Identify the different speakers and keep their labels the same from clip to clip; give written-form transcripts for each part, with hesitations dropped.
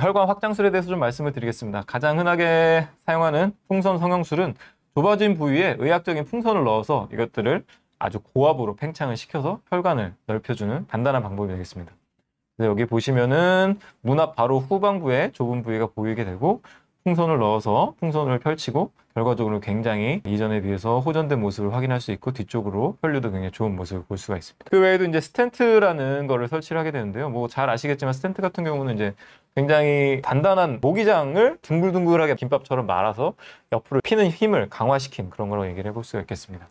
Speaker 1: 혈관 확장술에 대해서 좀 말씀을 드리겠습니다. 가장 흔하게 사용하는 풍선 성형술은 좁아진 부위에 의학적인 풍선을 넣어서 이것들을 아주 고압으로 팽창을 시켜서 혈관을 넓혀주는 간단한 방법이 되겠습니다. 그래서 여기 보시면은 문 앞 바로 후방부에 좁은 부위가 보이게 되고 풍선을 넣어서 풍선을 펼치고 결과적으로 굉장히 이전에 비해서 호전된 모습을 확인할 수 있고 뒤쪽으로 혈류도 굉장히 좋은 모습을 볼 수가 있습니다. 그 외에도 이제 스텐트라는 거를 설치를 하게 되는데요. 뭐 잘 아시겠지만 스텐트 같은 경우는 이제 굉장히 단단한 모기장을 둥글둥글하게 김밥처럼 말아서 옆으로 피는 힘을 강화시킨 그런 거라고 얘기를 해볼 수가 있겠습니다.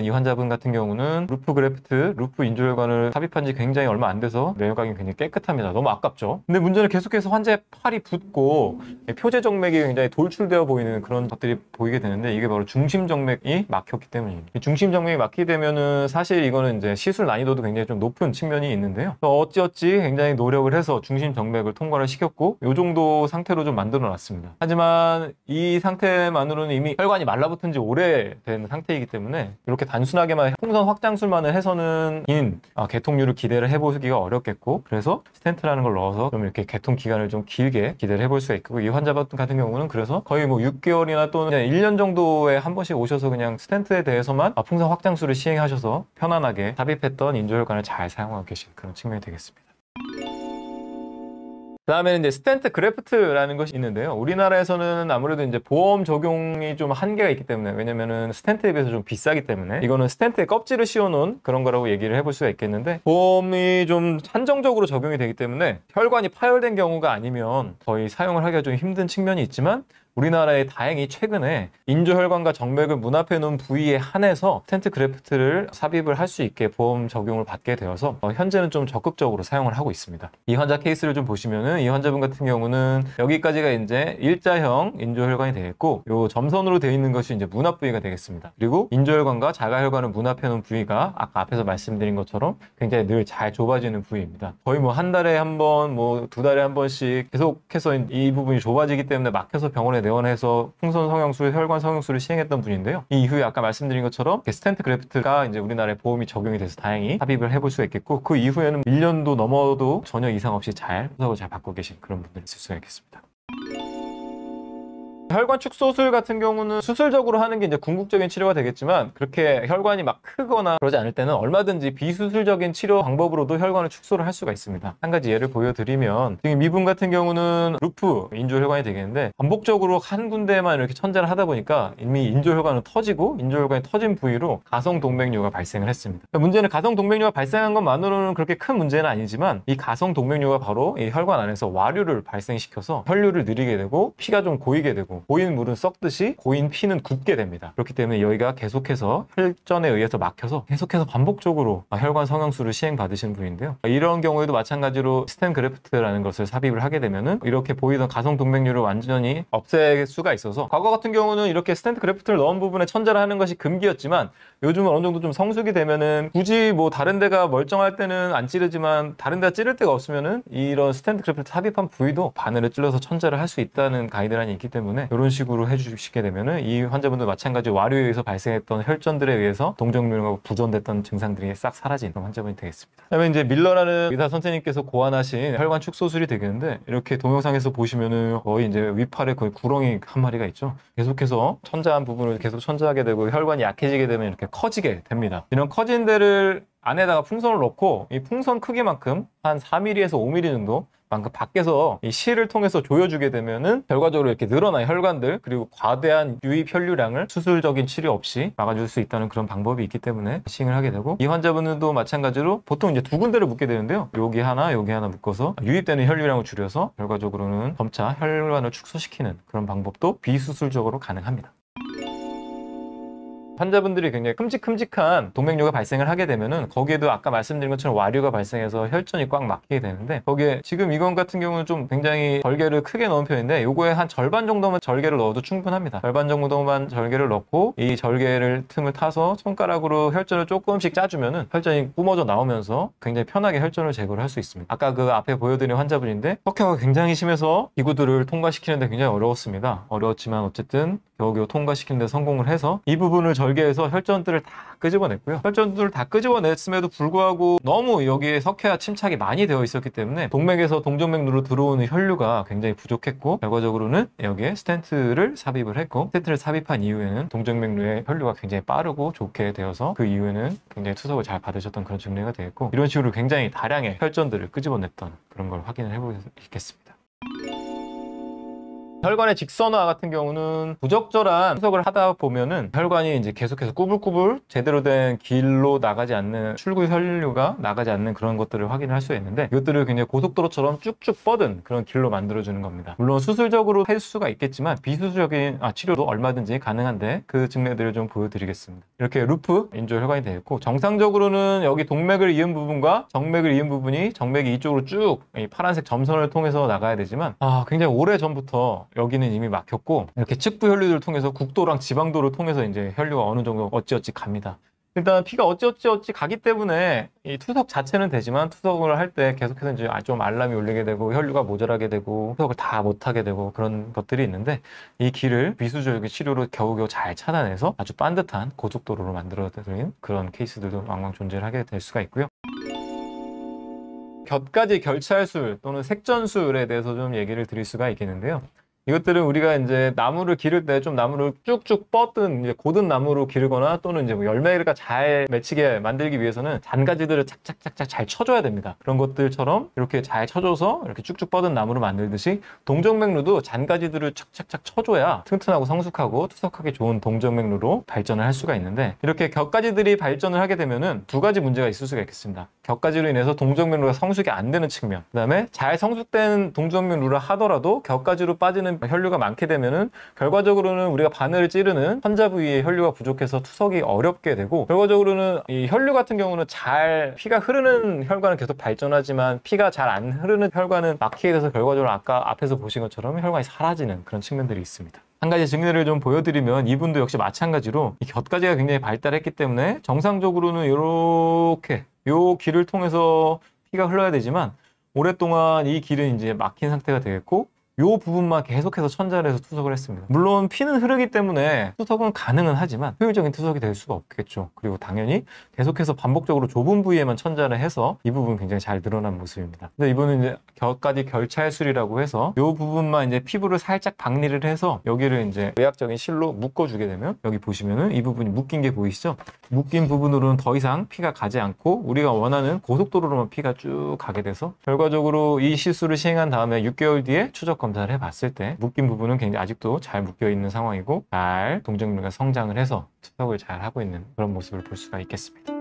Speaker 1: 이 환자분 같은 경우는 루프 그래프트, 루프 인조혈관을 삽입한 지 굉장히 얼마 안 돼서 뇌혈관이 굉장히 깨끗합니다. 너무 아깝죠. 근데 문제는 계속해서 환자의 팔이 붓고 표제 정맥이 굉장히 돌출되어 보이는 그런 것들이 보이게 되는데 이게 바로 중심 정맥이 막혔기 때문입니다. 중심 정맥이 막히게 되면은 사실 이거는 이제 시술 난이도도 굉장히 좀 높은 측면이 있는데요. 어찌어찌 굉장히 노력을 해서 중심 정맥을 통과를 시켰고 이 정도 상태로 좀 만들어 놨습니다. 하지만 이 상태만으로는 이미 혈관이 말라붙은 지 오래된 상태이기 때문에 이렇게 단순하게만 풍선 확장술만을 해서는 긴 개통률을 기대를 해보기가 어렵겠고 그래서 스텐트라는 걸 넣어서 좀 이렇게 개통 기간을 좀 길게 기대를 해볼 수가 있고 이 환자 같은 경우는 그래서 거의 뭐 6개월이나 또는 1년 정도에 한 번씩 오셔서 그냥 스텐트에 대해서만 풍선 확장술을 시행하셔서 편안하게 삽입했던 인조혈관을 잘 사용하고 계신 그런 측면이 되겠습니다. 그 다음에는 이제 스텐트 그래프트라는 것이 있는데요. 우리나라에서는 아무래도 이제 보험 적용이 좀 한계가 있기 때문에 왜냐면은 스텐트에 비해서 좀 비싸기 때문에 이거는 스텐트에 껍질을 씌워놓은 그런 거라고 얘기를 해볼 수가 있겠는데 보험이 좀 한정적으로 적용이 되기 때문에 혈관이 파열된 경우가 아니면 거의 사용을 하기가 좀 힘든 측면이 있지만 우리나라에 다행히 최근에 인조혈관과 정맥을 문합해 놓은 부위에 한해서 스텐트 그래프트를 삽입을 할 수 있게 보험 적용을 받게 되어서 현재는 좀 적극적으로 사용을 하고 있습니다. 이 환자 케이스를 좀 보시면은 이 환자분 같은 경우는 여기까지가 이제 일자형 인조혈관이 되겠고 요 점선으로 되어 있는 것이 이제 문합 부위가 되겠습니다. 그리고 인조혈관과 자가혈관을 문합해 놓은 부위가 아까 앞에서 말씀드린 것처럼 굉장히 늘 잘 좁아지는 부위입니다. 거의 뭐 한 달에 한 번, 뭐 두 달에 한 번씩 계속해서 이 부분이 좁아지기 때문에 막혀서 병원에 내원해서 풍선 성형술, 혈관 성형술을 시행했던 분인데요. 이 이후에 아까 말씀드린 것처럼 스텐트 그래프트가 이제 우리나라에 보험이 적용이 돼서 다행히 삽입을 해볼 수가 있겠고 그 이후에는 1년도 넘어도 전혀 이상 없이 후석을 잘 받고 계신 그런 분들이 있을 수가 있겠습니다. 혈관 축소술 같은 경우는 수술적으로 하는 게 이제 궁극적인 치료가 되겠지만 그렇게 혈관이 막 크거나 그러지 않을 때는 얼마든지 비수술적인 치료 방법으로도 혈관을 축소를 할 수가 있습니다. 한 가지 예를 보여드리면 지금 이분 같은 경우는 루프 인조혈관이 되겠는데 반복적으로 한 군데에만 이렇게 천재를 하다 보니까 이미 인조혈관은 터지고 인조혈관이 터진 부위로 가성동맥류가 발생을 했습니다. 문제는 가성동맥류가 발생한 것만으로는 그렇게 큰 문제는 아니지만 이 가성동맥류가 바로 이 혈관 안에서 와류를 발생시켜서 혈류를 느리게 되고 피가 좀 고이게 되고 고인 물은 썩듯이 고인 피는 굽게 됩니다. 그렇기 때문에 여기가 계속해서 혈전에 의해서 막혀서 계속해서 반복적으로 혈관 성형술을 시행받으시는 분인데요. 이런 경우에도 마찬가지로 스텐 그래프트라는 것을 삽입을 하게 되면은 이렇게 보이던 가성동맥류를 완전히 없앨 수가 있어서 과거 같은 경우는 이렇게 스텐트 그래프트를 넣은 부분에 천재를 하는 것이 금기였지만 요즘은 어느 정도 좀 성숙이 되면은 굳이 뭐 다른 데가 멀쩡할 때는 안 찌르지만 다른 데가 찌를 데가 없으면은 이런 스텐트 그래프트 삽입한 부위도 바늘을 찔러서 천재를 할 수 있다는 가이드라인이 있기 때문에 이런 식으로 해주시게 되면은 이 환자분도 마찬가지로 와류에 의해서 발생했던 혈전들에 의해서 동정맥류가 부전됐던 증상들이 싹 사라진 환자분이 되겠습니다. 그다음에 이제 밀러라는 의사 선생님께서 고안하신 혈관 축소술이 되겠는데 이렇게 동영상에서 보시면은 거의 이제 위팔에 거의 구렁이 한 마리가 있죠. 계속해서 천자한 부분을 계속 천자하게 되고 혈관이 약해지게 되면 이렇게 커지게 됩니다. 이런 커진 데를 안에다가 풍선을 넣고 이 풍선 크기만큼 한 4mm에서 5mm 정도 만큼 밖에서 이 실을 통해서 조여주게 되면은 결과적으로 이렇게 늘어난 혈관들 그리고 과대한 유입 혈류량을 수술적인 치료 없이 막아줄 수 있다는 그런 방법이 있기 때문에 시행을 하게 되고 이 환자분들도 마찬가지로 보통 이제 두 군데를 묶게 되는데요. 여기 하나 묶어서 유입되는 혈류량을 줄여서 결과적으로는 점차 혈관을 축소시키는 그런 방법도 비수술적으로 가능합니다. 환자분들이 굉장히 큼직큼직한 동맥류가 발생을 하게 되면은 거기에도 아까 말씀드린 것처럼 와류가 발생해서 혈전이 꽉 막히게 되는데 거기에 지금 이건 같은 경우는 좀 굉장히 절개를 크게 넣은 편인데 요거에 한 절반 정도만 절개를 넣어도 충분합니다. 절반 정도만 절개를 넣고 이 절개를 틈을 타서 손가락으로 혈전을 조금씩 짜주면은 혈전이 뿜어져 나오면서 굉장히 편하게 혈전을 제거를 할 수 있습니다. 아까 그 앞에 보여드린 환자분인데 석회가 굉장히 심해서 기구들을 통과시키는데 굉장히 어려웠습니다. 어려웠지만 어쨌든 겨우겨우 통과시키는 데 성공을 해서 이 부분을 절개해서 혈전들을 다 끄집어냈고요. 혈전들을 다 끄집어냈음에도 불구하고 너무 여기에 석회와 침착이 많이 되어 있었기 때문에 동맥에서 동정맥류로 들어오는 혈류가 굉장히 부족했고, 결과적으로는 여기에 스텐트를 삽입을 했고, 스텐트를 삽입한 이후에는 동정맥류의 혈류가 굉장히 빠르고 좋게 되어서 그 이후에는 굉장히 투석을 잘 받으셨던 그런 증례가 되었고, 이런 식으로 굉장히 다량의 혈전들을 끄집어냈던 그런 걸 확인을 해보겠습니다. 혈관의 직선화 같은 경우는 부적절한 투석을 하다 보면은 혈관이 이제 계속해서 꾸불꾸불 제대로 된 길로 나가지 않는, 출구 혈류가 나가지 않는 그런 것들을 확인을 할 수 있는데, 이것들을 굉장히 고속도로처럼 쭉쭉 뻗은 그런 길로 만들어주는 겁니다. 물론 수술적으로 할 수가 있겠지만 비수술적인 치료도 얼마든지 가능한데 그 증례들을 좀 보여드리겠습니다. 이렇게 루프 인조 혈관이 되어 있고, 정상적으로는 여기 동맥을 이은 부분과 정맥을 이은 부분이, 정맥이 이쪽으로 쭉 이 파란색 점선을 통해서 나가야 되지만 굉장히 오래 전부터 여기는 이미 막혔고, 이렇게 측부 혈류들을 통해서 국도랑 지방도를 통해서 이제 혈류가 어느 정도 어찌어찌 갑니다. 일단 피가 어찌어찌 가기 때문에 이 투석 자체는 되지만, 투석을 할 때 계속해서 이제 좀 알람이 울리게 되고 혈류가 모자라게 되고 투석을 다 못하게 되고 그런 것들이 있는데, 이 길을 비수술적인 치료로 겨우겨우 잘 차단해서 아주 반듯한 고속도로로 만들어드린 그런 케이스들도 왕왕 존재를 하게 될 수가 있고요. 곁가지 결찰술 또는 색전술에 대해서 좀 얘기를 드릴 수가 있겠는데요. 이것들은 우리가 이제 나무를 기를 때 좀 나무를 쭉쭉 뻗은 이제 고든 나무로 기르거나, 또는 이제 뭐 열매가 잘 맺히게 만들기 위해서는 잔가지들을 착착착착 잘 쳐줘야 됩니다. 그런 것들처럼 이렇게 잘 쳐줘서 이렇게 쭉쭉 뻗은 나무를 만들듯이, 동정맥류도 잔가지들을 착착착 쳐줘야 튼튼하고 성숙하고 투석하기 좋은 동정맥류로 발전을 할 수가 있는데, 이렇게 곁가지들이 발전을 하게 되면은 두 가지 문제가 있을 수가 있겠습니다. 곁가지로 인해서 동정맥류가 성숙이 안 되는 측면, 그 다음에 잘 성숙된 동정맥류를 하더라도 곁가지로 빠지는 혈류가 많게 되면은 결과적으로는 우리가 바늘을 찌르는 환자 부위에 혈류가 부족해서 투석이 어렵게 되고, 결과적으로는 이 혈류 같은 경우는 잘 피가 흐르는 혈관은 계속 발전하지만 피가 잘 안 흐르는 혈관은 막히게 돼서 결과적으로 아까 앞에서 보신 것처럼 혈관이 사라지는 그런 측면들이 있습니다. 한 가지 증례를 좀 보여드리면, 이분도 역시 마찬가지로 이 곁가지가 굉장히 발달했기 때문에 정상적으로는 이렇게 요 길을 통해서 피가 흘러야 되지만, 오랫동안 이 길은 이제 막힌 상태가 되겠고, 요 부분만 계속해서 천자를 해서 투석을 했습니다. 물론 피는 흐르기 때문에 투석은 가능은 하지만 효율적인 투석이 될 수가 없겠죠. 그리고 당연히 계속해서 반복적으로 좁은 부위에만 천자를 해서 이 부분 굉장히 잘 늘어난 모습입니다. 근데 이분은 이제 곁가지 결찰술이라고 해서 요 부분만 이제 피부를 살짝 박리를 해서 여기를 이제 의학적인 실로 묶어주게 되면, 여기 보시면은 이 부분이 묶인 게 보이시죠? 묶인 부분으로는 더 이상 피가 가지 않고 우리가 원하는 고속도로로만 피가 쭉 가게 돼서, 결과적으로 이 시술을 시행한 다음에 6개월 뒤에 추적 검사를 해봤을 때 묶인 부분은 굉장히 아직도 잘 묶여 있는 상황이고, 잘 동정맥류가 성장을 해서 투석을 잘 하고 있는 그런 모습을 볼 수가 있겠습니다.